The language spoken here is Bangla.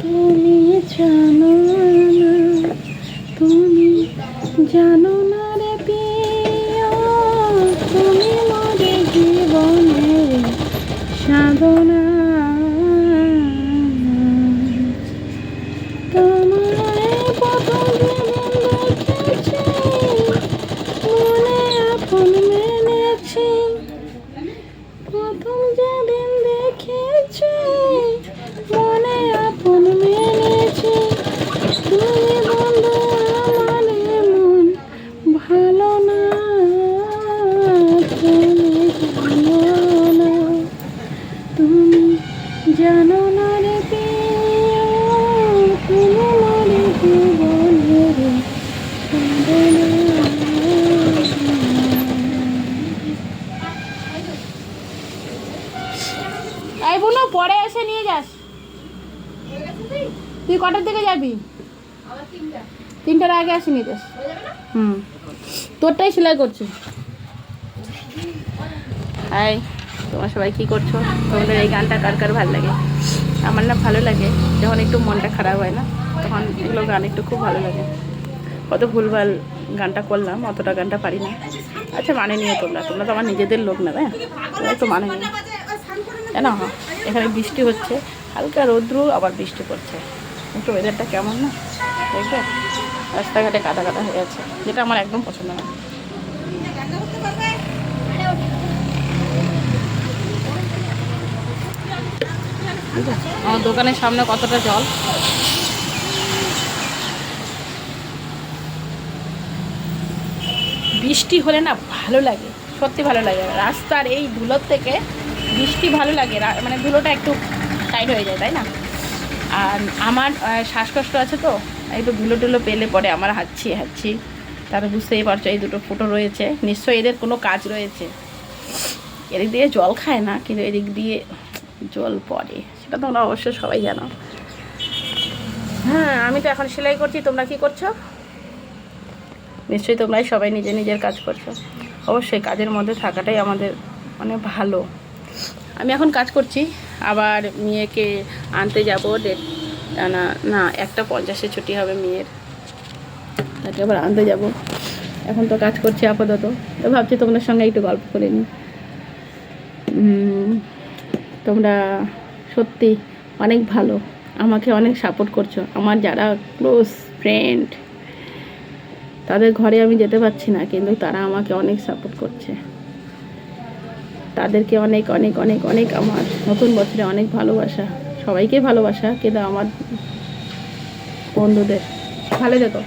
তুমি জানো না, তুমি জানো না রে প্রিয়, তুমি মোরে জীবনের সাধনা। তোমায় প্রথম যেদিন দেখেছি, মনে আপন মেনেছি। প্রথম যেদিন দেখেছি, মনে আপন মেনেছি। তুমি বন্ধু আমার এমন ভালো না, তুমি জানো না, তুমি জানো না রে প্রিয়, তুমি মরে জীবনের সাধনা। এই বোনো, পরে এসে নিয়ে যাস। তুই কটার দিকে যাবি? 3টার আগে আসে নিয়ে যাস। তোরটাই সেলাই করছি। হাই, তোমরা সবাই কী করছো? তোমাদের এই গানটা কার কার ভালো লাগে? আমার না ভালো লাগে, যখন একটু মনটা খারাপ হয় না, তখন এগুলো গান একটু খুব ভালো লাগে। কত ভুলভাল গানটা করলাম, অতটা গানটা পারি না। আচ্ছা, মানে নিও তোমরা, তোমরা তো আমার নিজেদের লোক না, তাই তোমরা তো মানে নিও। কেন? এখানে বৃষ্টি হচ্ছে, হালকা রৌদ্র, আবার বৃষ্টি পড়ছে। একটু ওয়েদারটা কেমন না দেখবে? রাস্তাঘাটে কাদা কাদা হয়ে আছে, যেটা আমার একদম পছন্দ না। আমার দোকানের সামনে কতটা জল। বৃষ্টি হলে না ভালো লাগে, সত্যি ভালো লাগে। রাস্তার এই ধুলোর থেকে বৃষ্টি ভালো লাগে, মানে ধুলোটা একটু টাইট হয়ে যায়, তাই না? আর আমার শ্বাসকষ্ট আছে তো, একটু ধুলো টুলো পেলে পরে আমার হাঁচছি। তারা বুঝতেই পারছো, এই দুটো ফুটো রয়েছে, নিশ্চয়ই এদের কোনো কাজ রয়েছে। এদিক দিয়ে জল খায় না, কিন্তু এদিক দিয়ে জল পড়ে, সেটা তোমরা অবশ্যই সবাই জানো। হ্যাঁ, আমি তো এখন সেলাই করছি, তোমরা কি করছো? নিশ্চয়ই তোমরাই সবাই নিজের কাজ করছো। অবশ্যই কাজের মধ্যে থাকাটাই আমাদের মানে ভালো। আমি এখন কাজ করছি, আবার মেয়েকে আনতে যাব। না 1:50 ছুটি হবে মেয়ের, তাকে আবার আনতে যাব। এখন তো কাজ করছি আপাতত, তো ভাবছি তোমাদের সঙ্গে একটু গল্প করে নিই। তোমরা সত্যি অনেক ভালো, আমাকে অনেক সাপোর্ট করছো। আমার যারা ক্লোজ ফ্রেন্ড, তাদের ঘরে আমি যেতে পারছি না, কিন্তু তারা আমাকে অনেক সাপোর্ট করছে। তাদেরকে অনেক অনেক অনেক অনেক আমার নতুন বছরে অনেক ভালোবাসা। সবাইকে ভালোবাসা, কিন্তু আমার বন্ধুদের ভালো দেখো।